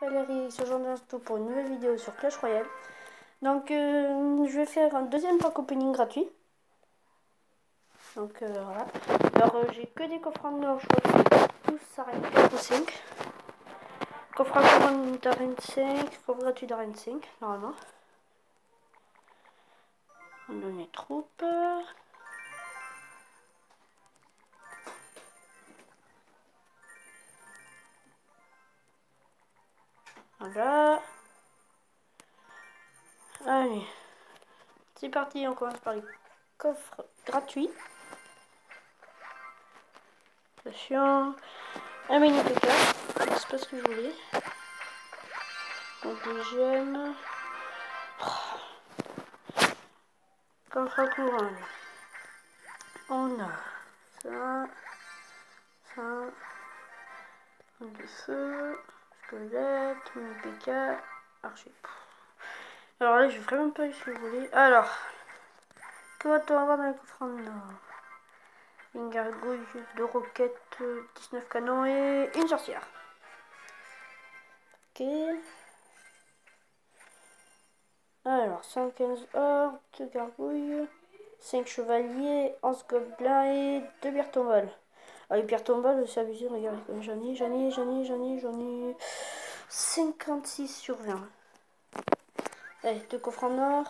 Valérie, ce genre d'instant pour une nouvelle vidéo sur Clash Royale. Donc je vais faire un deuxième pack opening gratuit. Donc voilà. Alors j'ai que des coffres en or, je crois que c'est tous ça arène 4 ou 5. Coffre d'arène 5, coffre gratuit d'arène 5, normalement. On donne les troupes. Voilà. Allez. C'est parti, on commence par les coffres gratuits. Attention. Un mini PK. C'est pas ce que je voulais. Donc des gemmes. Coffre à couronne. On a ça. Ça. Du feu. Squelette. Mini PK. Archer. Alors là, je vais vraiment pas ce que je voulais. Alors. Que va-t-on avoir dans le coffre en or? Une gargouille, 2 roquettes, 19 canons et une sorcière. Ok. Alors, 115 or, 2 gargouilles, 5 chevaliers, 11 gobelins et 2 pierres tombales. Ah, les pierres tombales, c'est abusé, regardez comme j'en ai 56 sur 20. Allez, 2 coffres en or.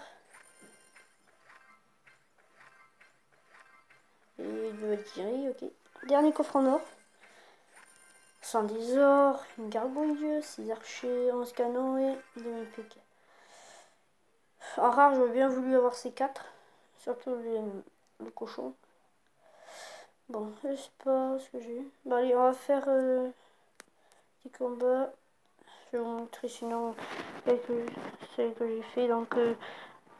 Et 2 Valkyries, ok. Dernier coffre en or. 110 or, une gargouille, 6 archers, 11 canons et 2 MPK. En rare, j'aurais bien voulu avoir ces 4. Surtout le cochon. Bon, je sais pas ce que j'ai. Bon, allez, on va faire des combats. Je vais vous montrer sinon celle que j'ai fait. Donc,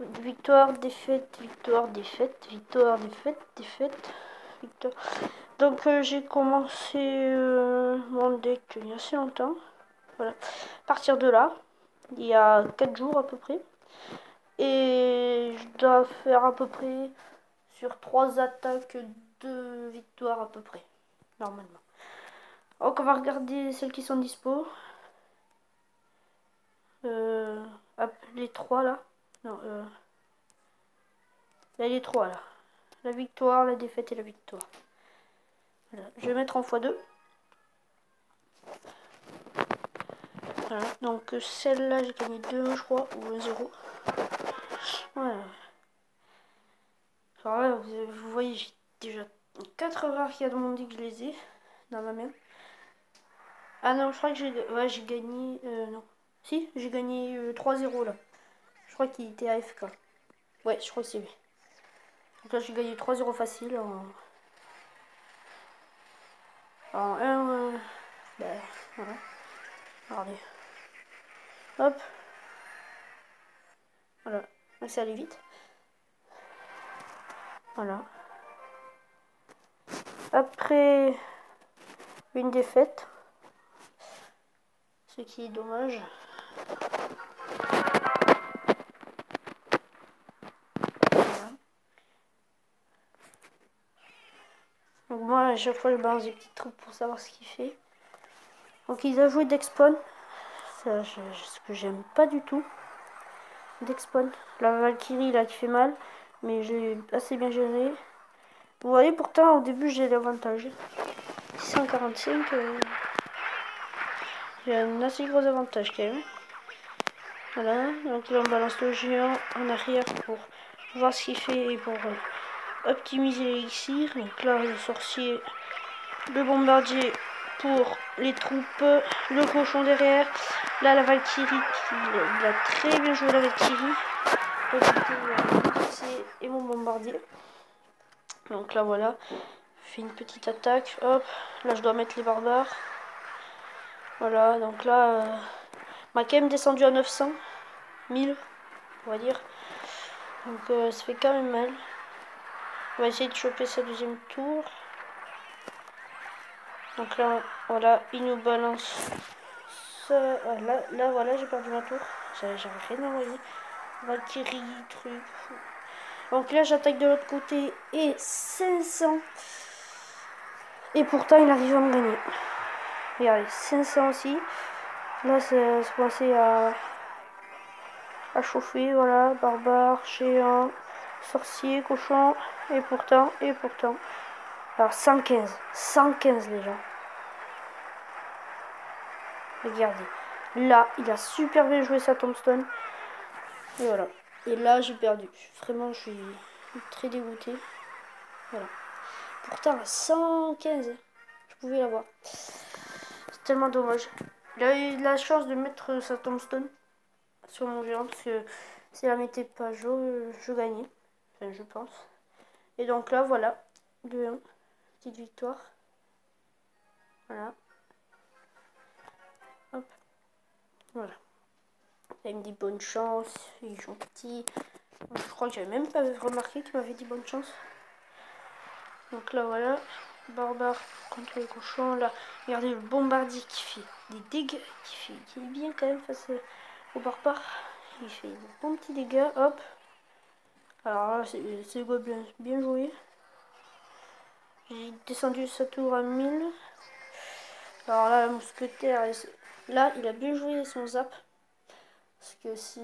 victoire, défaite, victoire, défaite, victoire, défaite, défaite, victoire. Donc, j'ai commencé mon deck il y a assez longtemps. Voilà. À partir de là, il y a 4 jours à peu près. Et je dois faire à peu près sur 3 attaques 2 victoires à peu près, normalement. Donc on va regarder celles qui sont dispo. Les 3 là. Non, là, les 3 là. La victoire, la défaite et la victoire. Voilà. Je vais mettre en x2. Voilà. Donc celle-là, j'ai gagné 2, je crois, ou 1-0. Voilà. Alors là, vous voyez, j'ai déjà 4 rares qu'il y a dans mon deck, je les ai dans ma main. Ah non, je crois que j'ai gagné... non. Si, j'ai gagné 3-0 là. Je crois qu'il était AFK. Ouais, je crois que c'est lui. Donc là, j'ai gagné 3-0 facile en 1... ben, voilà. Regardez. Hop. Voilà. Donc ça allait vite. Voilà. Après une défaite. Ce qui est dommage. Voilà. Donc moi, à chaque fois, je balance des petits trucs pour savoir ce qu'il fait. Donc il a joué Dexpon. Ça, ce que j'aime pas du tout. Dexpon. La Valkyrie là qui fait mal. Mais j'ai assez bien géré. Vous voyez, pourtant au début j'ai l'avantage. 645. J'ai un assez gros avantage quand même. Voilà. Donc là on balance le géant en arrière pour voir ce qu'il fait et pour optimiser l'élixir. Donc là le sorcier, le bombardier pour les troupes, le cochon derrière. Là la Valkyrie, il a très bien joué la Valkyrie. Et mon bombardier. Donc là voilà, je fais une petite attaque, hop, là je dois mettre les barbares. Voilà, donc là, m'a quand même descendu à 900, 1000, on va dire. Donc ça fait quand même mal. On va essayer de choper sa deuxième tour. Donc là, voilà, il nous balance ça. Là voilà, j'ai perdu ma tour. J'avais rien envoyé. Valkyrie, truc. Donc là, j'attaque de l'autre côté et 500. Et pourtant, il arrive à me gagner. Regardez, 500 aussi. Là, c'est commencé à chauffer, voilà, barbare, géant, sorcier, cochon, et pourtant. Alors 115 les gens. Regardez. Là, il a super bien joué sa tombstone. Et voilà. Et là, j'ai perdu. Vraiment, je suis très dégoûté. Voilà. Pourtant, 115, je pouvais l'avoir. C'est tellement dommage. Il a eu la chance de mettre sa tombstone sur mon géant parce que si elle la mettait pas, je gagnais. Enfin, je pense. Et donc là, voilà. 2-1. Petite victoire. Voilà. Hop. Voilà. Il me dit bonne chance. Il est gentil. Je crois que j'avais même pas remarqué qu'il m'avait dit bonne chance. Donc là, voilà. Barbare contre le cochon. Là, regardez le bombardier qui fait des dégâts. Qui est bien quand même face au barbare. Il fait des bons petits dégâts. Hop. Alors là, c'est le gobelin bien joué. J'ai descendu sa tour à 1000. Alors là, la mousquetaire, là, il a bien joué son zap. Parce que si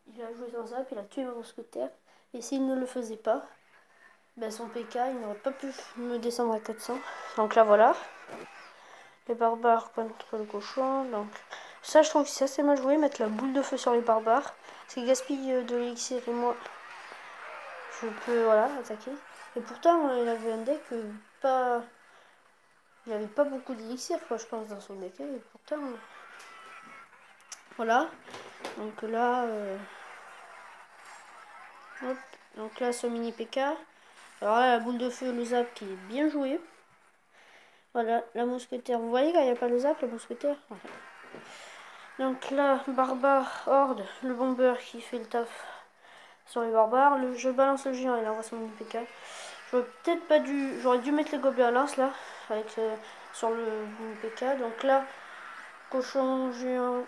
il a joué son zap, il a tué ma mousquetaire. Et s'il ne le faisait pas, ben son PK, il n'aurait pas pu me descendre à 400. Donc là, voilà. Les barbares contre le cochon. Donc ça, je trouve que c'est assez mal joué, mettre la boule de feu sur les barbares. C'est gaspille de l'élixir et moi, je peux, voilà, attaquer. Et pourtant, il avait un deck pas... Il avait pas beaucoup d'élixir, quoi, je pense, dans son deck. Et pourtant... Voilà. Donc là... Hop. Donc là, son mini PK. Alors là, la boule de feu, le zap qui est bien joué. Voilà, la mousquetaire. Vous voyez quand il n'y a pas le zap, la mousquetaire. Voilà. Donc là, barbare, horde, le bomber qui fait le taf sur les barbares. Je balance le géant, il envoie son mini PK. J'aurais peut-être pas dû... J'aurais dû mettre les gobelins à lance là, avec sur le mini PK. Donc là, cochon, géant.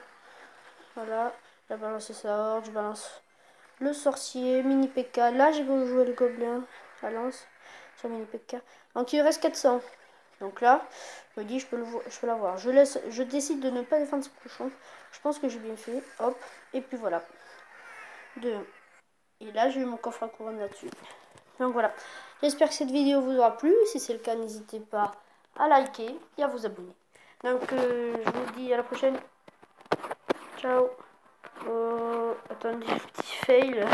Voilà, il a balancé sa horde, je balance le sorcier, mini PK. Là, j'ai voulu jouer le gobelin à lance sur mini PK. Donc il reste 400. Donc là, je me dis, je peux l'avoir. Je décide de ne pas défendre ce cochon. Je pense que j'ai bien fait. Hop, et puis voilà. 2. Et là, j'ai eu mon coffre à couronne là-dessus. Donc voilà. J'espère que cette vidéo vous aura plu. Si c'est le cas, n'hésitez pas à liker et à vous abonner. Donc, je vous dis à la prochaine. Ciao. Oh, attendez, petit fail.